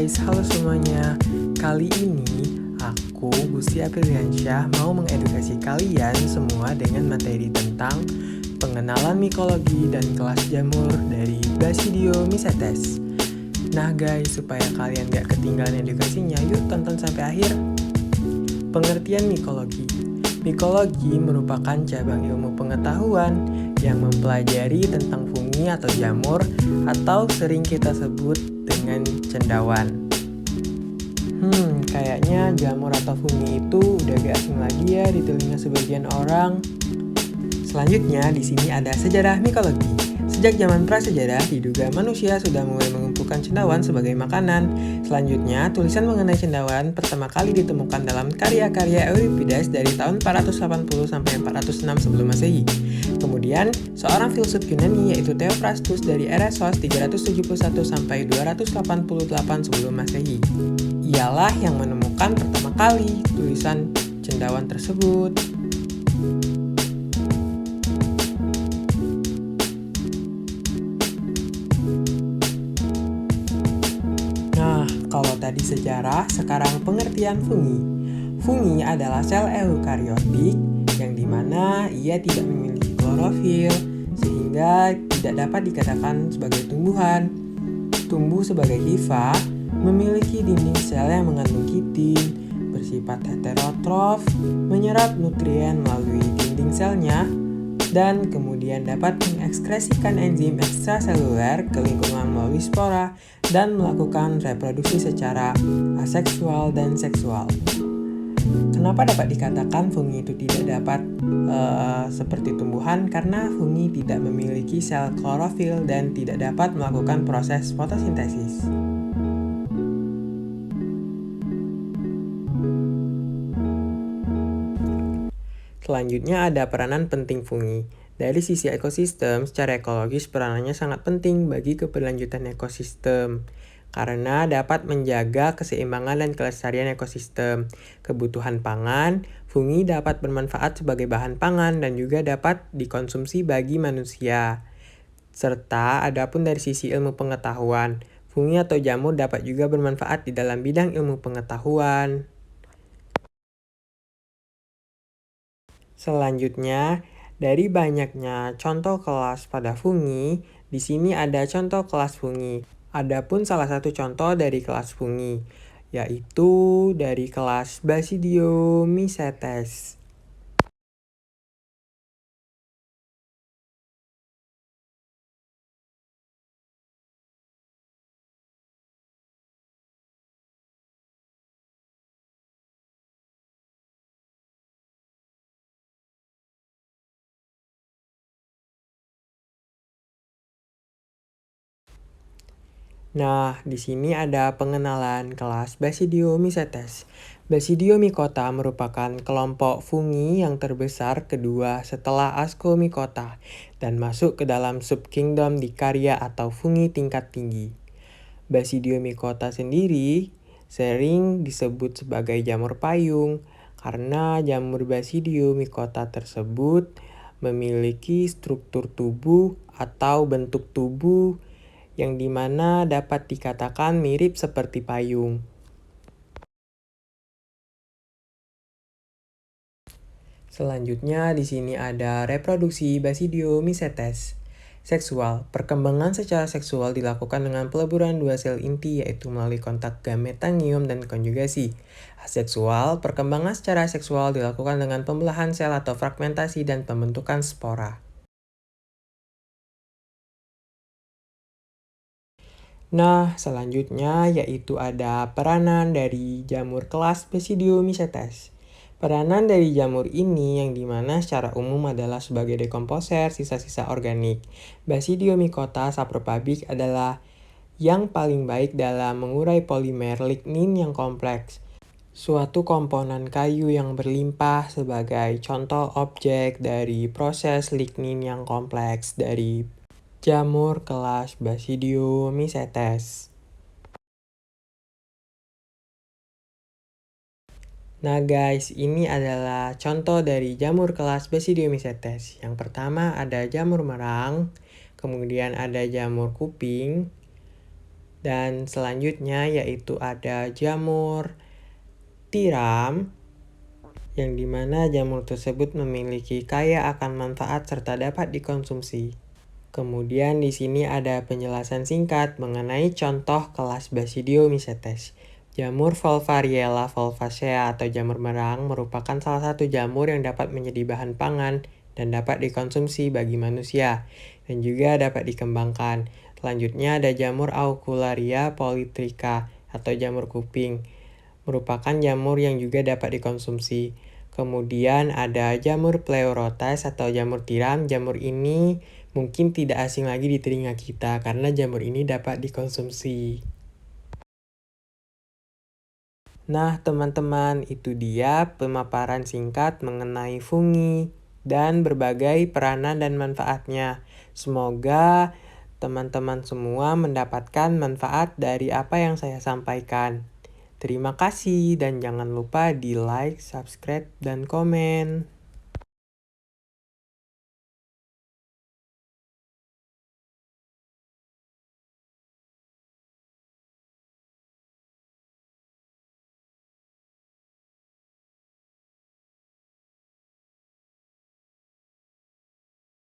guys, halo semuanya. Kali ini aku, Gusti Apriliansyah, mau mengedukasi kalian semua dengan materi tentang pengenalan mikologi dan kelas jamur dari Basidio Mycetes. Nah guys, supaya kalian gak ketinggalan edukasinya, yuk tonton sampai akhir. Pengertian mikologi. Mikologi merupakan cabang ilmu pengetahuan yang mempelajari tentang fungi atau jamur atau sering kita sebut dengan cendawan. Kayaknya jamur atau fungi itu udah gak asing lagi ya di telinga sebagian orang. Selanjutnya di sini ada sejarah mikologi. Sejak zaman prasejarah diduga manusia sudah mulai mengumpulkan cendawan sebagai makanan. Selanjutnya, tulisan mengenai cendawan pertama kali ditemukan dalam karya-karya Euripides dari tahun 480 sampai 406 sebelum Masehi. Kemudian, seorang filsuf Yunani yaitu Theophrastus dari Eresos 371 sampai 288 sebelum Masehi. Ialah yang menemukan pertama kali tulisan cendawan tersebut. Nah, kalau tadi sejarah, sekarang pengertian fungi. Fungi adalah sel eukariotik yang dimana ia tidak memiliki klorofil, sehingga tidak dapat dikatakan sebagai tumbuhan. Tumbuh sebagai hifa, memiliki dinding sel yang mengandung kitin, bersifat heterotrof, menyerap nutrien melalui dinding selnya, dan kemudian dapat mengekskresikan enzim ekstraseluler ke lingkungan melalui spora dan melakukan reproduksi secara aseksual dan seksual. Kenapa dapat dikatakan fungi itu tidak dapat seperti tumbuhan? Karena fungi tidak memiliki sel klorofil dan tidak dapat melakukan proses fotosintesis. Selanjutnya ada peranan penting fungi. Dari sisi ekosistem, secara ekologis peranannya sangat penting bagi keberlanjutan ekosistem. Karena dapat menjaga keseimbangan dan kelestarian ekosistem. Kebutuhan pangan, fungi dapat bermanfaat sebagai bahan pangan dan juga dapat dikonsumsi bagi manusia. Serta adapun dari sisi ilmu pengetahuan, fungi atau jamur dapat juga bermanfaat di dalam bidang ilmu pengetahuan. Selanjutnya, dari banyaknya contoh kelas pada fungi, di sini ada contoh kelas fungi. Adapun salah satu contoh dari kelas fungi, yaitu dari kelas Basidio Mycetes. Nah, di sini ada pengenalan kelas Basidio Mycetes. Basidio mycota merupakan kelompok fungi yang terbesar kedua setelah Ascomycota dan masuk ke dalam subkingdom Dicaria atau fungi tingkat tinggi. Basidio mycota sendiri sering disebut sebagai jamur payung karena jamur Basidio mycota tersebut memiliki struktur tubuh atau bentuk tubuh yang dimana dapat dikatakan mirip seperti payung. Selanjutnya di sini ada reproduksi Basidio Mycetes. Seksual. Perkembangan secara seksual dilakukan dengan peleburan dua sel inti yaitu melalui kontak gametangium dan konjugasi. Aseksual. Perkembangan secara seksual dilakukan dengan pembelahan sel atau fragmentasi dan pembentukan spora. Nah, selanjutnya yaitu ada peranan dari jamur kelas Basidio Mycetes. Peranan dari jamur ini yang dimana secara umum adalah sebagai dekomposer sisa-sisa organik. Basidio mycota sapropabrik adalah yang paling baik dalam mengurai polimer lignin yang kompleks. Suatu komponen kayu yang berlimpah sebagai contoh objek dari proses lignin yang kompleks dari jamur kelas Basidio Mycetes. Nah guys, ini adalah contoh dari jamur kelas Basidio Mycetes. Yang pertama ada jamur merang, kemudian ada jamur kuping, Dan selanjutnya yaitu ada jamur tiram, yang dimana jamur tersebut memiliki kaya akan manfaat serta dapat dikonsumsi. Kemudian di sini ada penjelasan singkat mengenai contoh kelas Basidiomycetes. Jamur Volvariella volvacea atau jamur merang merupakan salah satu jamur yang dapat menjadi bahan pangan dan dapat dikonsumsi bagi manusia, dan juga dapat dikembangkan. Selanjutnya ada jamur Aucularia polytricha atau jamur kuping, merupakan jamur yang juga dapat dikonsumsi. Kemudian ada jamur Pleurotes atau jamur tiram. Jamur ini mungkin tidak asing lagi di telinga kita karena jamur ini dapat dikonsumsi. Nah, teman-teman, itu dia pemaparan singkat mengenai fungi dan berbagai peranan dan manfaatnya. Semoga teman-teman semua mendapatkan manfaat dari apa yang saya sampaikan. Terima kasih dan jangan lupa di like, subscribe, dan komen.